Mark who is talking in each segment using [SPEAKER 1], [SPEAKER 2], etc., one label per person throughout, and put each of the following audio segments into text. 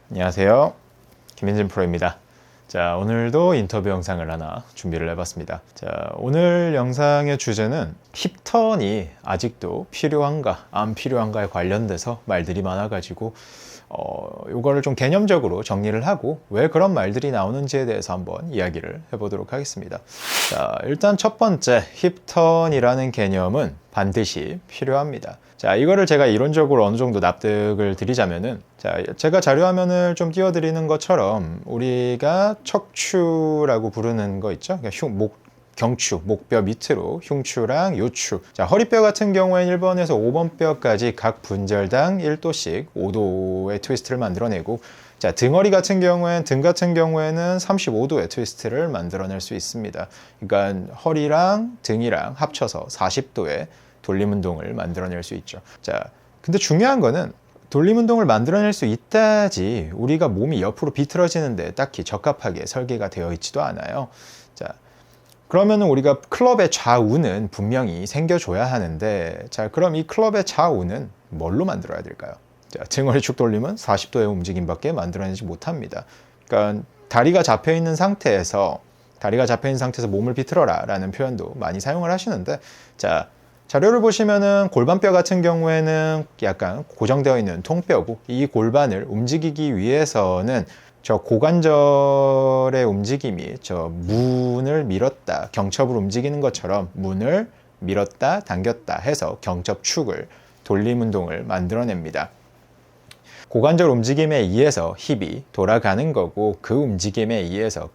[SPEAKER 1] 안녕하세요. 김현진 프로입니다. 자, 오늘도 인터뷰 영상을 하나 준비를 해봤습니다. 자, 오늘 영상의 주제는 힙턴이 아직도 필요한가, 안 필요한가에 관련돼서 말들이 많아가지고 요거를 좀 개념적으로 정리를 하고 왜 그런 말들이 나오는지에 대해서 한번 이야기를 해보도록 하겠습니다. 자, 일단 첫 번째, 힙턴이라는 개념은 반드시 필요합니다. 자, 이거를 제가 이론적으로 어느 정도 납득을 드리자면은, 자, 제가 자료화면을 좀 띄워드리는 것처럼 우리가 척추라고 부르는 거 있죠? 그러니까 경추, 목뼈 밑으로 흉추랑 요추. 자, 허리뼈 같은 경우에는 1번에서 5번 뼈까지 각 분절당 1도씩 5도의 트위스트를 만들어내고, 자, 등 같은 경우에는 35도의 트위스트를 만들어낼 수 있습니다. 그러니까 허리랑 등이랑 합쳐서 40도의 돌림 운동을 만들어낼 수 있죠. 자, 근데 중요한 거는 돌림 운동을 만들어낼 수 있다지 우리가 몸이 옆으로 비틀어지는데 딱히 적합하게 설계가 되어 있지도 않아요. 자, 그러면 우리가 클럽의 좌우는 분명히 생겨줘야 하는데, 자, 그럼 이 클럽의 좌우는 뭘로 만들어야 될까요? 자, 등허리축 돌림은 40도의 움직임밖에 만들어내지 못합니다. 그러니까 다리가 잡혀 있는 상태에서 몸을 비틀어라 라는 표현도 많이 사용을 하시는데, 자, 자료를 보시면은 골반뼈 같은 경우에는 약간 고정되어 있는 통뼈고, 이 골반을 움직이기 위해서는 저 고관절의 움직임이 저 문을 밀었다, 경첩을 움직이는 것처럼 문을 밀었다, 당겼다 해서 경첩축을 돌림 운동을 만들어냅니다. 고관절 움직임에 의해서 힙이 돌아가는 거고, 그 움직임에 의해서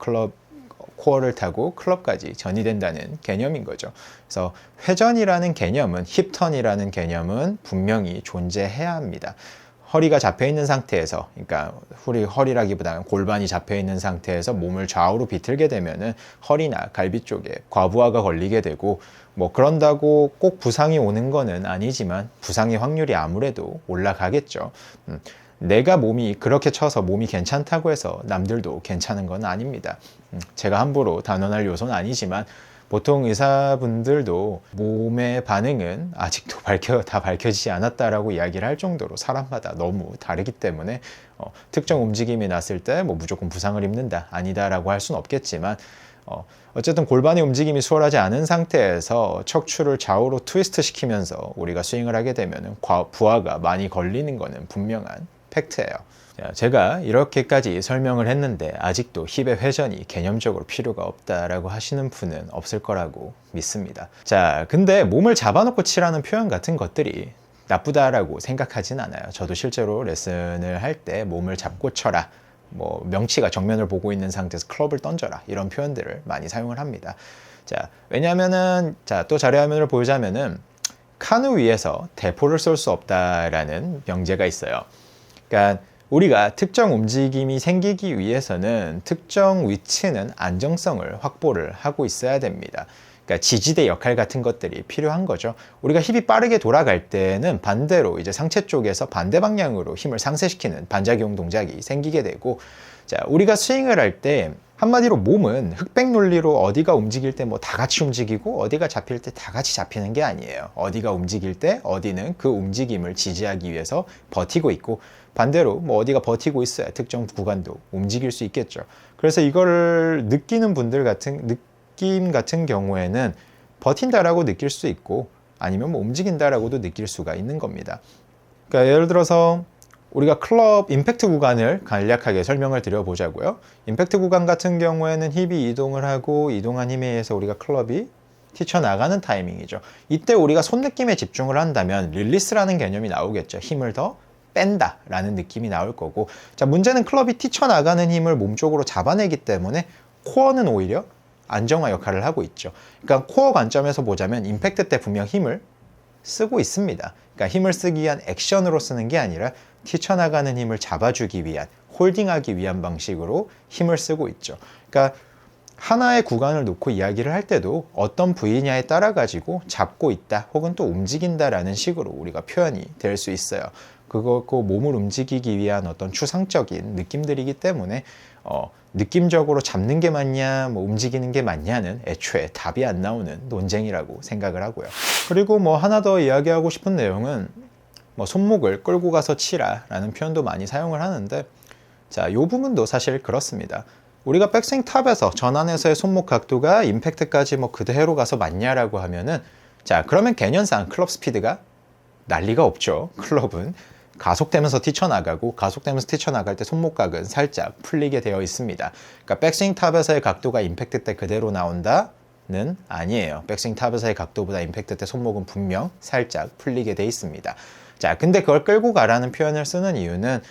[SPEAKER 1] 코어를 타고 클럽까지 전이 된다는 개념인 거죠. 그래서 회전이라는 개념은, 힙턴이라는 개념은 분명히 존재해야 합니다. 허리가 잡혀 있는 상태에서, 그러니까 허리라기보다는 골반이 잡혀 있는 상태에서 몸을 좌우로 비틀게 되면은 허리나 갈비 쪽에 과부하가 걸리게 되고, 뭐 그런다고 꼭 부상이 오는 거는 아니지만 부상의 확률이 아무래도 올라가겠죠. 내가 몸이 그렇게 쳐서 몸이 괜찮다고 해서 남들도 괜찮은 건 아닙니다. 제가 함부로 단언할 요소는 아니지만 보통 의사분들도 몸의 반응은 아직도 다 밝혀지지 않았다라고 이야기를 할 정도로 사람마다 너무 다르기 때문에 특정 움직임이 났을 때 뭐 무조건 부상을 입는다, 아니다라고 할 수는 없겠지만, 어쨌든 골반의 움직임이 수월하지 않은 상태에서 척추를 좌우로 트위스트 시키면서 우리가 스윙을 하게 되면 부하가 많이 걸리는 것은 분명한 팩트예요. 제가 이렇게까지 설명을 했는데 아직도 힙의 회전이 개념적으로 필요가 없다라고 하시는 분은 없을 거라고 믿습니다. 자, 근데 몸을 잡아놓고 치라는 표현 같은 것들이 나쁘다라고 생각하진 않아요. 저도 실제로 레슨을 할 때 몸을 잡고 쳐라, 뭐 명치가 정면을 보고 있는 상태에서 클럽을 던져라, 이런 표현들을 많이 사용을 합니다. 자, 왜냐하면은, 자, 또 자료화면을 보자면은 카누 위에서 대포를 쏠 수 없다라는 명제가 있어요. 그러니까 우리가 특정 움직임이 생기기 위해서는 특정 위치는 안정성을 확보를 하고 있어야 됩니다. 그러니까 지지대 역할 같은 것들이 필요한 거죠. 우리가 힙이 빠르게 돌아갈 때는 반대로 이제 상체 쪽에서 반대 방향으로 힘을 상쇄시키는 반작용 동작이 생기게 되고, 자, 우리가 스윙을 할 때 한마디로 몸은 흑백 논리로 어디가 움직일 때 뭐 다 같이 움직이고 어디가 잡힐 때 다 같이 잡히는 게 아니에요. 어디가 움직일 때 어디는 그 움직임을 지지하기 위해서 버티고 있고, 반대로 뭐 어디가 버티고 있어야 특정 구간도 움직일 수 있겠죠. 그래서 이거를 느끼는 느낌 같은 경우에는 버틴다라고 느낄 수 있고, 아니면 뭐 움직인다라고도 느낄 수가 있는 겁니다. 그러니까 예를 들어서 우리가 클럽 임팩트 구간을 간략하게 설명을 드려보자고요. 임팩트 구간 같은 경우에는 힙이 이동을 하고, 이동한 힘에 의해서 우리가 클럽이 튀쳐나가는 타이밍이죠. 이때 우리가 손 느낌에 집중을 한다면 릴리스라는 개념이 나오겠죠. 힘을 더 뺀다 라는 느낌이 나올 거고, 자, 문제는 클럽이 튀쳐나가는 힘을 몸쪽으로 잡아내기 때문에 코어는 오히려 안정화 역할을 하고 있죠. 그러니까 코어 관점에서 보자면 임팩트 때 분명 힘을 쓰고 있습니다. 그러니까 힘을 쓰기 위한 액션으로 쓰는 게 아니라 튀쳐나가는 힘을 잡아주기 위한, 홀딩하기 위한 방식으로 힘을 쓰고 있죠. 그러니까 하나의 구간을 놓고 이야기를 할 때도 어떤 부위냐에 따라 가지고 잡고 있다 혹은 또 움직인다라는 식으로 우리가 표현이 될 수 있어요. 그거 몸을 움직이기 위한 어떤 추상적인 느낌들이기 때문에 느낌적으로 잡는 게 맞냐, 뭐 움직이는 게 맞냐는 애초에 답이 안 나오는 논쟁이라고 생각을 하고요. 그리고 뭐 하나 더 이야기하고 싶은 내용은, 뭐 손목을 끌고 가서 치라 라는 표현도 많이 사용을 하는데, 자, 이 부분도 사실 그렇습니다. 우리가 백스윙 탑에서 전환에서의 손목 각도가 임팩트까지 뭐 그대로 가서 맞냐라고 하면은, 자, 그러면 개념상 클럽 스피드가 난리가 없죠. 클럽은 가속되면서 뛰쳐나가고, 가속되면서 뛰쳐나갈 때 손목각은 살짝 풀리게 되어 있습니다. 그러니까 백스윙 탑에서의 각도가 임팩트 때 그대로 나온다는 아니에요. 백스윙 탑에서의 각도보다 임팩트 때 손목은 분명 살짝 풀리게 돼 있습니다. 자, 근데 그걸 끌고 가라는 표현을 쓰는 이유는,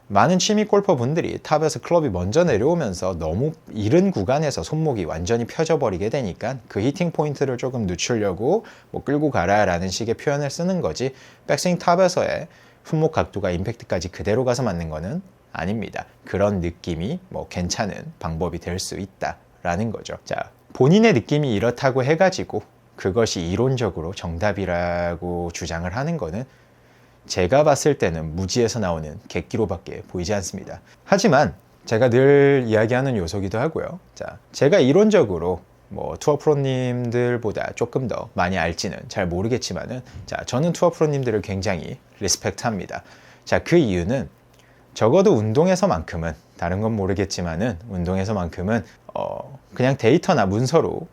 [SPEAKER 1] 많은 취미 골퍼 분들이 탑에서 클럽이 먼저 내려오면서 너무 이른 구간에서 손목이 완전히 펴져 버리게 되니까 그 히팅 포인트를 조금 늦추려고 뭐 끌고 가라라는 식의 표현을 쓰는 거지, 백스윙 탑에서의 손목 각도가 임팩트까지 그대로 가서 맞는 거는 아닙니다. 그런 느낌이 뭐 괜찮은 방법이 될 수 있다라는 거죠. 자, 본인의 느낌이 이렇다고 해가지고 그것이 이론적으로 정답이라고 주장을 하는 거는 제가 봤을 때는 무지에서 나오는 객기로밖에 보이지 않습니다. 하지만 제가 늘 이야기하는 요소기도 하고요. 자, 제가 이론적으로 뭐 투어 프로님들보다 조금 더 많이 알지는 잘 모르겠지만은, 자, 저는 투어 프로님들을 굉장히 리스펙트합니다. 자, 그 이유는 적어도 운동에서만큼은, 다른 건 모르겠지만은 운동에서만큼은 그냥 데이터나 문서로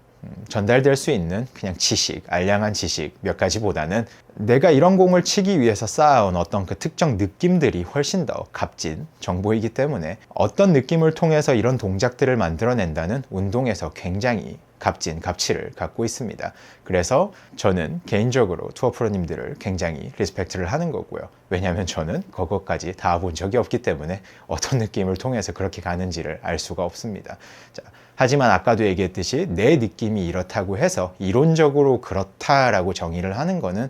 [SPEAKER 1] 전달될 수 있는 그냥 지식, 알량한 지식 몇 가지보다는 내가 이런 공을 치기 위해서 쌓아온 어떤 그 특정 느낌들이 훨씬 더 값진 정보이기 때문에, 어떤 느낌을 통해서 이런 동작들을 만들어낸다는 운동에서 굉장히 값진 가치를 갖고 있습니다. 그래서 저는 개인적으로 투어 프로님들을 굉장히 리스펙트를 하는 거고요. 왜냐하면 저는 그것까지 다 본 적이 없기 때문에 어떤 느낌을 통해서 그렇게 가는지를 알 수가 없습니다. 자, 하지만 아까도 얘기했듯이 내 느낌이 이렇다고 해서 이론적으로 그렇다라고 정의를 하는 거는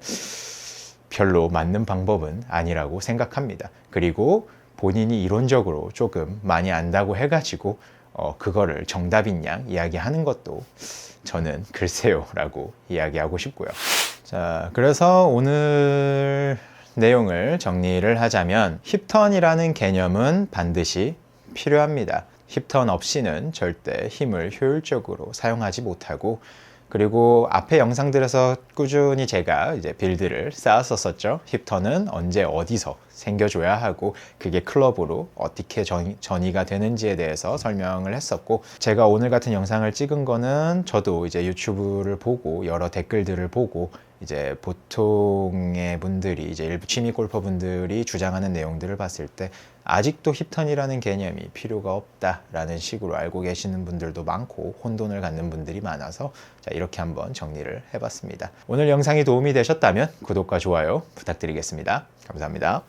[SPEAKER 1] 별로 맞는 방법은 아니라고 생각합니다. 그리고 본인이 이론적으로 조금 많이 안다고 해가지고 그거를 정답인 양 이야기하는 것도 저는 글쎄요 라고 이야기하고 싶고요. 자, 그래서 오늘 내용을 정리를 하자면, 힙턴이라는 개념은 반드시 필요합니다. 힙턴 없이는 절대 힘을 효율적으로 사용하지 못하고, 그리고 앞에 영상들에서 꾸준히 제가 이제 빌드를 쌓았었죠. 힙턴은 언제 어디서 생겨줘야 하고 그게 클럽으로 어떻게 전이가 되는지에 대해서 설명을 했었고, 제가 오늘 같은 영상을 찍은 거는 저도 이제 유튜브를 보고 여러 댓글들을 보고 이제 보통의 분들이, 이제 일부 취미 골퍼 분들이 주장하는 내용들을 봤을 때 아직도 힙턴이라는 개념이 필요가 없다라는 식으로 알고 계시는 분들도 많고 혼돈을 갖는 분들이 많아서, 자, 이렇게 한번 정리를 해봤습니다. 오늘 영상이 도움이 되셨다면 구독과 좋아요 부탁드리겠습니다. 감사합니다.